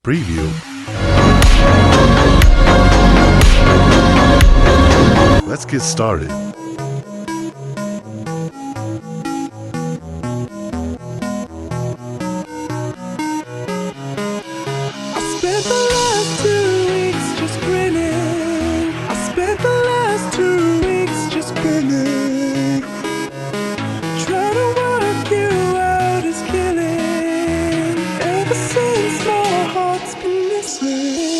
Preview. Let's get started. I spent the last 2 weeks just grinning. I spent the last 2 weeks just grinning. Trying to work you out is killing. Ever since my heart's been missing.